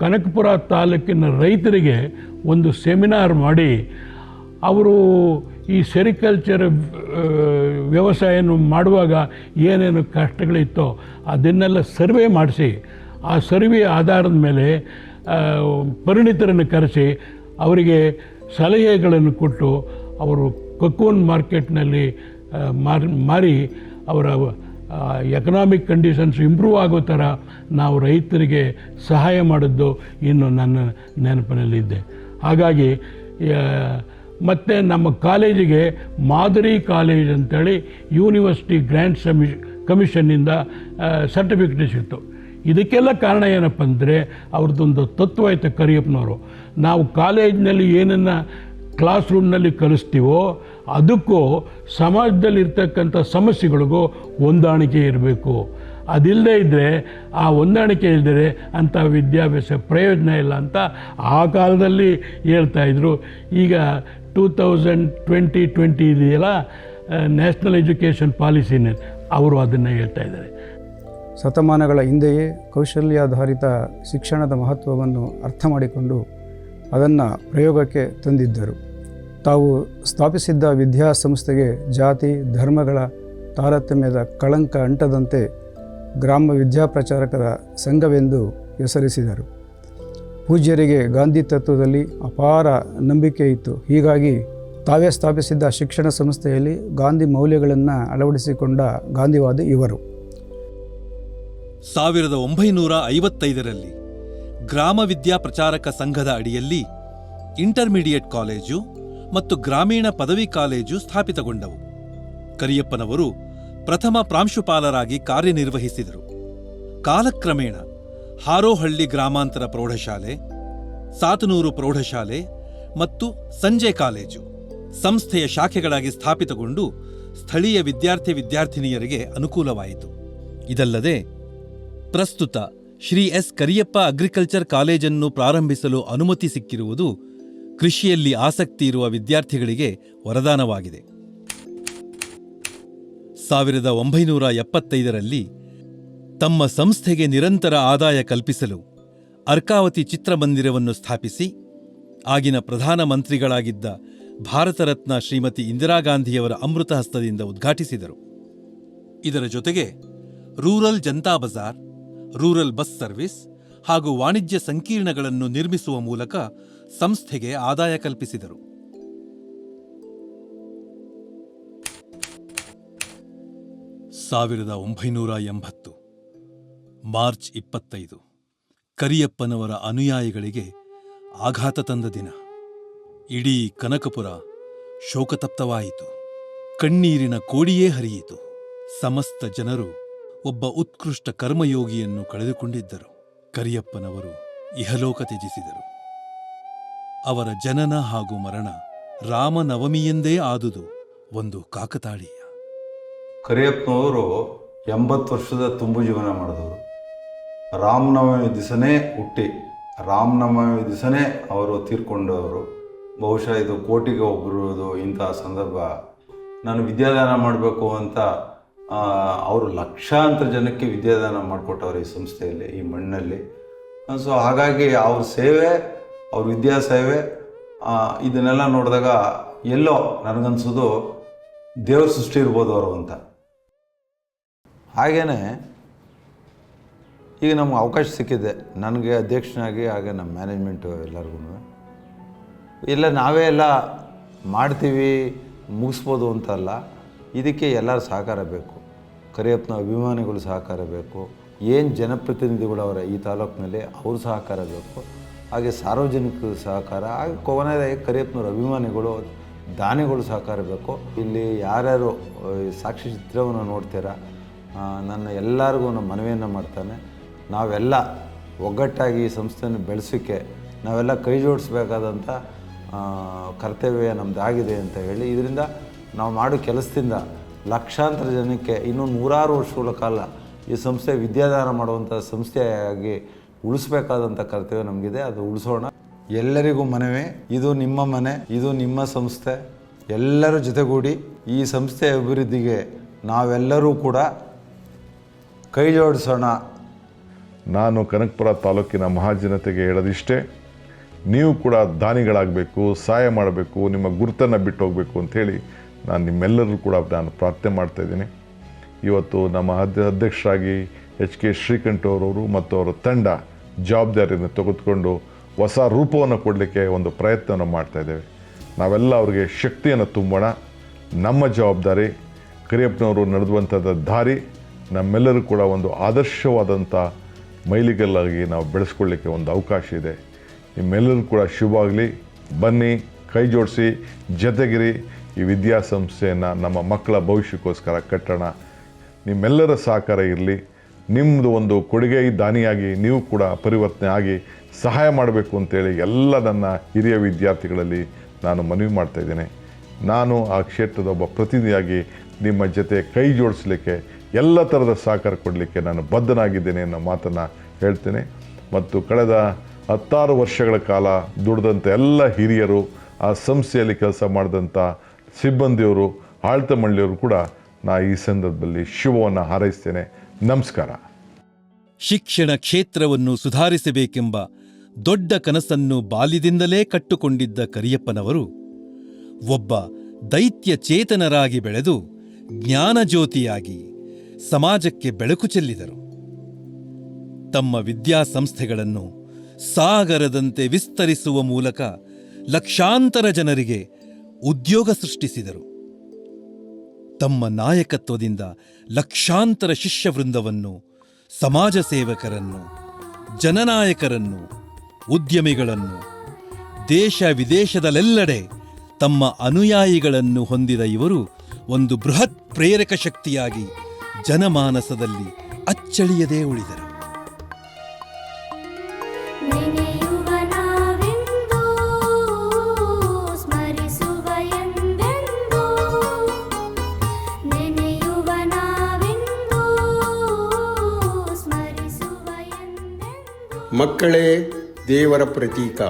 ಕನಕಪುರ ತಾಲೂಕಿನ ರೈತರಿಗೆ ಒಂದು ಸೆಮಿನಾರ್ ಮಾಡಿ ಅವರು ಈ ಸೆರಿಕಲ್ಚರ್ ವ್ಯವಸಾಯನ ಮಾಡುವಾಗ ಏನೇನು ಕಷ್ಟಗಳಿತ್ತೋ ಅದನ್ನೆಲ್ಲ ಸರ್ವೆ ಮಾಡಿಸಿ ಆ ಸರ್ವೆ ಆಧಾರದ ಮೇಲೆ ಪರಿಣಿತರನ್ನು ಕರೆಸಿ ಅವರಿಗೆ ಸಲಹೆಗಳನ್ನು ಕೊಟ್ಟು ಅವರು ಕೊಕ್ಕೂನ್ ಮಾರ್ಕೆಟ್ನಲ್ಲಿ ಮಾರಿ ಅವರ ಎಕನಾಮಿಕ್ ಕಂಡೀಷನ್ಸ್ ಇಂಪ್ರೂವ್ ಆಗೋ ಥರ ನಾವು ರೈತರಿಗೆ ಸಹಾಯ ಮಾಡಿದ್ದು ಇನ್ನು ನನ್ನ ನೆನಪಿನಲ್ಲಿದ್ದೆ. ಹಾಗಾಗಿ ಮತ್ತು ನಮ್ಮ ಕಾಲೇಜಿಗೆ ಮಾದರಿ ಕಾಲೇಜ್ ಅಂತೇಳಿ ಯೂನಿವರ್ಸಿಟಿ ಗ್ರ್ಯಾಂಟ್ ಕಮಿಷನ್ನಿಂದ ಸರ್ಟಿಫಿಕೇಟ್ ಸಿಕ್ತು. ಇದಕ್ಕೆಲ್ಲ ಕಾರಣ ಏನಪ್ಪ ಅಂದರೆ ಅವ್ರದ್ದೊಂದು ತತ್ವ ಆಯಿತು ಕರಿಯಪ್ಪನವರು. ನಾವು ಕಾಲೇಜಿನಲ್ಲಿ ಏನನ್ನು ಕ್ಲಾಸ್ ರೂಮ್ನಲ್ಲಿ ಕಲಿಸ್ತೀವೋ ಅದಕ್ಕೂ ಸಮಾಜದಲ್ಲಿರ್ತಕ್ಕಂಥ ಸಮಸ್ಯೆಗಳಿಗೂ ಹೊಂದಾಣಿಕೆ ಇರಬೇಕು. ಅದಿಲ್ಲದೆ ಇದ್ದರೆ ಆ ಹೊಂದಾಣಿಕೆ ಇಲ್ಲದೆ ಅಂಥ ವಿದ್ಯಾಭ್ಯಾಸ ಪ್ರಯೋಜನ ಇಲ್ಲ ಅಂತ ಆ ಕಾಲದಲ್ಲಿ ಹೇಳ್ತಾಯಿದ್ರು. ಈಗ 2020 ಇದೆಯಲ್ಲ ನ್ಯಾಷನಲ್ ಎಜುಕೇಷನ್ ಪಾಲಿಸಿನ ಅವರು ಅದನ್ನು ಹೇಳ್ತಾ ಇದ್ದಾರೆ. ಶತಮಾನಗಳ ಹಿಂದೆಯೇ ಕೌಶಲ್ಯಾಧಾರಿತ ಶಿಕ್ಷಣದ ಮಹತ್ವವನ್ನು ಅರ್ಥ ಮಾಡಿಕೊಂಡು ಅದನ್ನು ಪ್ರಯೋಗಕ್ಕೆ ತಂದಿದ್ದರು. ತಾವು ಸ್ಥಾಪಿಸಿದ್ದ ವಿದ್ಯಾಸಂಸ್ಥೆಗೆ ಜಾತಿ ಧರ್ಮಗಳ ತಾರತಮ್ಯದ ಕಳಂಕ ಅಂಟದಂತೆ ಗ್ರಾಮ ವಿದ್ಯಾಪ್ರಚಾರಕರ ಸಂಘವೆಂದು ಹೆಸರಿಸಿದರು. ಪೂಜ್ಯರಿಗೆ ಗಾಂಧಿ ತತ್ವದಲ್ಲಿ ಅಪಾರ ನಂಬಿಕೆ ಇತ್ತು. ಹೀಗಾಗಿ ತಾವೇ ಸ್ಥಾಪಿಸಿದ್ದ ಶಿಕ್ಷಣ ಸಂಸ್ಥೆಯಲ್ಲಿ ಗಾಂಧಿ ಮೌಲ್ಯಗಳನ್ನು ಅಳವಡಿಸಿಕೊಂಡ ಗಾಂಧಿವಾದಿ ಇವರು. 1955ರಲ್ಲಿ ಗ್ರಾಮ ವಿದ್ಯಾ ಪ್ರಚಾರಕ ಸಂಘದ ಅಡಿಯಲ್ಲಿ ಇಂಟರ್ಮೀಡಿಯೇಟ್ ಕಾಲೇಜು ಮತ್ತು ಗ್ರಾಮೀಣ ಪದವಿ ಕಾಲೇಜು ಸ್ಥಾಪಿತಗೊಂಡವು. ಕರಿಯಪ್ಪನವರು ಪ್ರಥಮ ಪ್ರಾಂಶುಪಾಲರಾಗಿ ಕಾರ್ಯನಿರ್ವಹಿಸಿದರು. ಕಾಲಕ್ರಮೇಣ ಹಾರೋಹಳ್ಳಿ ಗ್ರಾಮಾಂತರ ಪ್ರೌಢಶಾಲೆ, ಸಾತನೂರು ಪ್ರೌಢಶಾಲೆ ಮತ್ತು ಸಂಜೆ ಕಾಲೇಜು ಸಂಸ್ಥೆಯ ಶಾಖೆಗಳಾಗಿ ಸ್ಥಾಪಿತಗೊಂಡು ಸ್ಥಳೀಯ ವಿದ್ಯಾರ್ಥಿನಿಯರಿಗೆ ಅನುಕೂಲವಾಯಿತು. ಇದಲ್ಲದೆ ಪ್ರಸ್ತುತ ಶ್ರೀ ಎಸ್ ಕರಿಯಪ್ಪ ಅಗ್ರಿಕಲ್ಚರ್ ಕಾಲೇಜನ್ನು ಪ್ರಾರಂಭಿಸಲು ಅನುಮತಿ ಸಿಕ್ಕಿರುವುದು ಕೃಷಿಯಲ್ಲಿ ಆಸಕ್ತಿ ಇರುವ ವಿದ್ಯಾರ್ಥಿಗಳಿಗೆ ವರದಾನವಾಗಿದೆ. 1975ರಲ್ಲಿ ತಮ್ಮ ಸಂಸ್ಥೆಗೆ ನಿರಂತರ ಆದಾಯ ಕಲ್ಪಿಸಲು ಅರ್ಕಾವತಿ ಚಿತ್ರಮಂದಿರವನ್ನು ಸ್ಥಾಪಿಸಿ ಆಗಿನ ಪ್ರಧಾನಮಂತ್ರಿಗಳಾಗಿದ್ದ ಭಾರತ ರತ್ನ ಶ್ರೀಮತಿ ಇಂದಿರಾ ಗಾಂಧಿಯವರ ಅಮೃತ ಹಸ್ತದಿಂದ ಉದ್ಘಾಟಿಸಿದರು. ಇದರ ಜೊತೆಗೆ rural Janata Bazaar, rural bus service ಹಾಗೂ ವಾಣಿಜ್ಯ ಸಂಕೀರ್ಣಗಳನ್ನು ನಿರ್ಮಿಸುವ ಮೂಲಕ ಸಂಸ್ಥೆಗೆ ಆದಾಯ ಕಲ್ಪಿಸಿದರು. 1980 ಮಾರ್ಚ್ 25 ಕರಿಯಪ್ಪನವರ ಅನುಯಾಯಿಗಳಿಗೆ ಆಘಾತ ತಂದ ದಿನ. ಇಡೀ ಕನಕಪುರ ಶೋಕತಪ್ತವಾಯಿತು. ಕಣ್ಣೀರಿನ ಕೋಡಿಯೇ ಹರಿಯಿತು. ಸಮಸ್ತ ಜನರು ಒಬ್ಬ ಉತ್ಕೃಷ್ಟ ಕರ್ಮಯೋಗಿಯನ್ನು ಕಳೆದುಕೊಂಡಿದ್ದರು. ಕರಿಯಪ್ಪನವರು ಇಹಲೋಕ ತ್ಯಜಿಸಿದರು. ಅವರ ಜನನ ಹಾಗೂ ಮರಣ ರಾಮನವಮಿಯೆಂದೇ ಆದುದು ಒಂದು ಕಾಕತಾಳೀಯ. ಕರಿಯಪ್ಪನವರು 80 ವರ್ಷದ ತುಂಬು ಜೀವನ ಮಾಡಿದವರು. ರಾಮನವಮಿ ದಿವಸನೇ ಹುಟ್ಟಿ ರಾಮನವಮಿ ದಿವಸನೇ ಅವರು ತೀರ್ಕೊಂಡವರು. ಬಹುಶಃ ಇದು ಕೋಟಿಗೆ ಒಬ್ಬರದು ಇಂತಹ ಸಂದರ್ಭ. ನಾನು ವಿದ್ಯಾದಾನ ಮಾಡಬೇಕು ಅಂತ ಅವರು ಲಕ್ಷಾಂತರ ಜನಕ್ಕೆ ವಿದ್ಯಾದಾನ ಮಾಡಿಕೊಟ್ಟವ್ರು ಈ ಸಂಸ್ಥೆಯಲ್ಲಿ, ಈ ಮಣ್ಣಲ್ಲಿ. ಸೊ ಹಾಗಾಗಿ ಅವ್ರ ಸೇವೆ, ಅವ್ರ ವಿದ್ಯಾಸೇವೆ ಇದನ್ನೆಲ್ಲ ನೋಡಿದಾಗ ಎಲ್ಲೋ ನನಗನ್ಸೋದು ದೇವ್ರ ಸೃಷ್ಟಿ ಇರ್ಬೋದು ಅವರು ಅಂತ. ಹಾಗೇ ಈಗ ನಮ್ಗೆ ಅವಕಾಶ ಸಿಕ್ಕಿದೆ, ನನಗೆ ಅಧ್ಯಕ್ಷನಾಗಿ, ಹಾಗೆ ನಮ್ಮ ಮ್ಯಾನೇಜ್ಮೆಂಟು ಎಲ್ಲರಿಗೂ ಇಲ್ಲ ನಾವೇ ಎಲ್ಲ ಮಾಡ್ತೀವಿ ಮುಗಿಸ್ಬೋದು ಅಂತಲ್ಲ. ಇದಕ್ಕೆ ಎಲ್ಲರ ಸಹಕಾರ ಬೇಕು. ಕರಿಯಪ್ಪನ ಅಭಿಮಾನಿಗಳು ಸಹಕಾರ ಬೇಕು. ಏನು ಜನಪ್ರತಿನಿಧಿಗಳು ಅವರ ಈ ತಾಲೂಕಿನಲ್ಲಿ ಅವ್ರ ಸಹಕಾರ ಬೇಕು. ಹಾಗೆ ಸಾರ್ವಜನಿಕರ ಸಹಕಾರ, ಹಾಗೆ ಕೊನೆಯದಾಗಿ ಕರಿಯಪ್ಪನವ್ರ ಅಭಿಮಾನಿಗಳು, ದಾನಿಗಳು ಸಹಕಾರ ಬೇಕು. ಇಲ್ಲಿ ಯಾರ್ಯಾರು ಸಾಕ್ಷಿ ಚಿತ್ರವನ್ನು ನೋಡ್ತೀರಾ, ನನ್ನ ಎಲ್ಲರಿಗೂ ನಮ್ಮ ಮನವಿಯನ್ನು ಮಾಡ್ತಾನೆ. ನಾವೆಲ್ಲ ಒಗ್ಗಟ್ಟಾಗಿ ಈ ಸಂಸ್ಥೆಯನ್ನು ಬೆಳೆಸೋಕ್ಕೆ ನಾವೆಲ್ಲ ಕೈ ಜೋಡಿಸ್ಬೇಕಾದಂಥ ಕರ್ತವ್ಯ ನಮ್ಮದಾಗಿದೆ ಅಂತ ಹೇಳಿ, ಇದರಿಂದ ನಾವು ಮಾಡೋ ಕೆಲಸದಿಂದ ಲಕ್ಷಾಂತರ ಜನಕ್ಕೆ ಇನ್ನೂ 100 ವರ್ಷಗಳ ಕಾಲ ಈ ಸಂಸ್ಥೆ ವಿದ್ಯಾದಾನ ಮಾಡುವಂಥ ಸಂಸ್ಥೆಯಾಗಿ ಉಳಿಸ್ಬೇಕಾದಂಥ ಕರ್ತವ್ಯ ನಮಗಿದೆ. ಅದು ಉಳಿಸೋಣ. ಎಲ್ಲರಿಗೂ ಮನವಿ, ಇದು ನಿಮ್ಮ ಮನೆ, ಇದು ನಿಮ್ಮ ಸಂಸ್ಥೆ. ಎಲ್ಲರೂ ಜೊತೆಗೂಡಿ ಈ ಸಂಸ್ಥೆ ಅಭಿವೃದ್ಧಿಗೆ ನಾವೆಲ್ಲರೂ ಕೂಡ ಕೈ ಜೋಡಿಸೋಣ. ನಾನು ಕನಕಪುರ ತಾಲೂಕಿನ ಮಹಾಜನತೆಗೆ ಹೇಳೋದಿಷ್ಟೇ, ನೀವು ಕೂಡ ದಾನಿಗಳಾಗಬೇಕು, ಸಹಾಯ ಮಾಡಬೇಕು, ನಿಮ್ಮ ಗುರುತನ್ನು ಬಿಟ್ಟು ಹೋಗಬೇಕು ಅಂಥೇಳಿ ನಾನು ನಿಮ್ಮೆಲ್ಲರೂ ಕೂಡ ನಾನು ಪ್ರಾರ್ಥನೆ ಮಾಡ್ತಾಯಿದ್ದೀನಿ. ಇವತ್ತು ನಮ್ಮ ಅಧ್ಯಕ್ಷರಾಗಿ ಎಚ್ ಕೆ ಶ್ರೀಕಂಠರವರು ಮತ್ತು ಅವರ ತಂಡ ಜವಾಬ್ದಾರಿಯನ್ನು ತೆಗೆದುಕೊಂಡು ಹೊಸ ರೂಪವನ್ನು ಕೊಡಲಿಕ್ಕೆ ಒಂದು ಪ್ರಯತ್ನವನ್ನು ಮಾಡ್ತಾಯಿದ್ದೇವೆ. ನಾವೆಲ್ಲ ಅವರಿಗೆ ಶಕ್ತಿಯನ್ನು ತುಂಬೋಣ. ನಮ್ಮ ಜವಾಬ್ದಾರಿ ಕರಿಯಪ್ಪನವರು ನಡೆದುವಂಥದ್ದು ದಾರಿ ನಮ್ಮೆಲ್ಲರೂ ಕೂಡ ಒಂದು ಆದರ್ಶವಾದಂಥ ಮೈಲಿಗಲ್ಲಾಗಿ ನಾವು ಬೆಳೆಸ್ಕೊಳ್ಳಿಕ್ಕೆ ಒಂದು ಅವಕಾಶ ಇದೆ. ನಿಮ್ಮೆಲ್ಲರೂ ಕೂಡ ಶುಭವಾಗಲಿ. ಬನ್ನಿ, ಕೈ ಜೋಡಿಸಿ ಜೊತೆಗಿರಿ. ಈ ವಿದ್ಯಾಸಂಸ್ಥೆಯನ್ನು ನಮ್ಮ ಮಕ್ಕಳ ಭವಿಷ್ಯಕ್ಕೋಸ್ಕರ ಕಟ್ಟೋಣ. ನಿಮ್ಮೆಲ್ಲರ ಸಹಕಾರ ಇರಲಿ. ನಿಮ್ಮದು ಒಂದು ಕೊಡುಗೆ ದಾನಿಯಾಗಿ ನೀವು ಕೂಡ ಪರಿವರ್ತನೆ ಆಗಿ ಸಹಾಯ ಮಾಡಬೇಕು ಅಂತೇಳಿ ಎಲ್ಲ ನನ್ನ ಹಿರಿಯ ವಿದ್ಯಾರ್ಥಿಗಳಲ್ಲಿ ನಾನು ಮನವಿ ಮಾಡ್ತಾಯಿದ್ದೇನೆ. ನಾನು ಆ ಕ್ಷೇತ್ರದ ಒಬ್ಬ ಪ್ರತಿನಿಧಿಯಾಗಿ ನಿಮ್ಮ ಜೊತೆ ಕೈ ಜೋಡಿಸಲಿಕ್ಕೆ ಎಲ್ಲ ಥರದ ಸಹಕಾರ ಕೊಡಲಿಕ್ಕೆ ನಾನು ಬದ್ಧನಾಗಿದ್ದೇನೆ ಅನ್ನೋ ಮಾತನ್ನು ಹೇಳ್ತೇನೆ. ಮತ್ತು ಕಳೆದ 16 ವರ್ಷಗಳ ಕಾಲ ದುಡಿದಂಥ ಎಲ್ಲ ಹಿರಿಯರು, ಆ ಸಂಸ್ಥೆಯಲ್ಲಿ ಕೆಲಸ ಮಾಡಿದಂಥ ಸಿಬ್ಬಂದಿಯವರು, ಆಡಳಿತ ಮಂಡಳಿಯವರು ಕೂಡ ಈ ಸಂದರ್ಭದಲ್ಲಿ ಶುಭವನ್ನು ಹಾರೈಸ್ತೇನೆ. ನಮಸ್ಕಾರ. ಶಿಕ್ಷಣ ಕ್ಷೇತ್ರವನ್ನು ಸುಧಾರಿಸಬೇಕೆಂಬ ದೊಡ್ಡ ಕನಸನ್ನು ಬಾಲ್ಯದಿಂದಲೇ ಕಟ್ಟುಕೊಂಡಿದ್ದ ಕರಿಯಪ್ಪನವರು ಒಬ್ಬ ದೈತ್ಯ ಚೇತನರಾಗಿ ಬೆಳೆದು ಜ್ಞಾನಜ್ಯೋತಿಯಾಗಿ ಸಮಾಜಕ್ಕೆ ಬೆಳಕು ಚೆಲ್ಲಿದರು. ತಮ್ಮ ವಿದ್ಯಾಸಂಸ್ಥೆಗಳನ್ನು ಸಾಗರದಂತೆ ವಿಸ್ತರಿಸುವ ಮೂಲಕ ಲಕ್ಷಾಂತರ ಜನರಿಗೆ ಉದ್ಯೋಗ ಸೃಷ್ಟಿಸಿದರು. ತಮ್ಮ ನಾಯಕತ್ವದಿಂದ ಲಕ್ಷಾಂತರ ಶಿಷ್ಯವೃಂದವನ್ನು, ಸಮಾಜ ಸೇವಕರನ್ನು, ಜನನಾಯಕರನ್ನು, ಉದ್ಯಮಿಗಳನ್ನು, ದೇಶ ವಿದೇಶದಲ್ಲೆಲ್ಲೆಡೆ ತಮ್ಮ ಅನುಯಾಯಿಗಳನ್ನು ಹೊಂದಿದ ಇವರು ಒಂದು ಬೃಹತ್ ಪ್ರೇರಕ ಶಕ್ತಿಯಾಗಿ ಜನಮಾನಸದಲ್ಲಿ ಅಚ್ಚಳಿಯದೇ ಉಳಿದರು. ಮಕ್ಕಳೇ ದೇವರ ಪ್ರತೀಕ.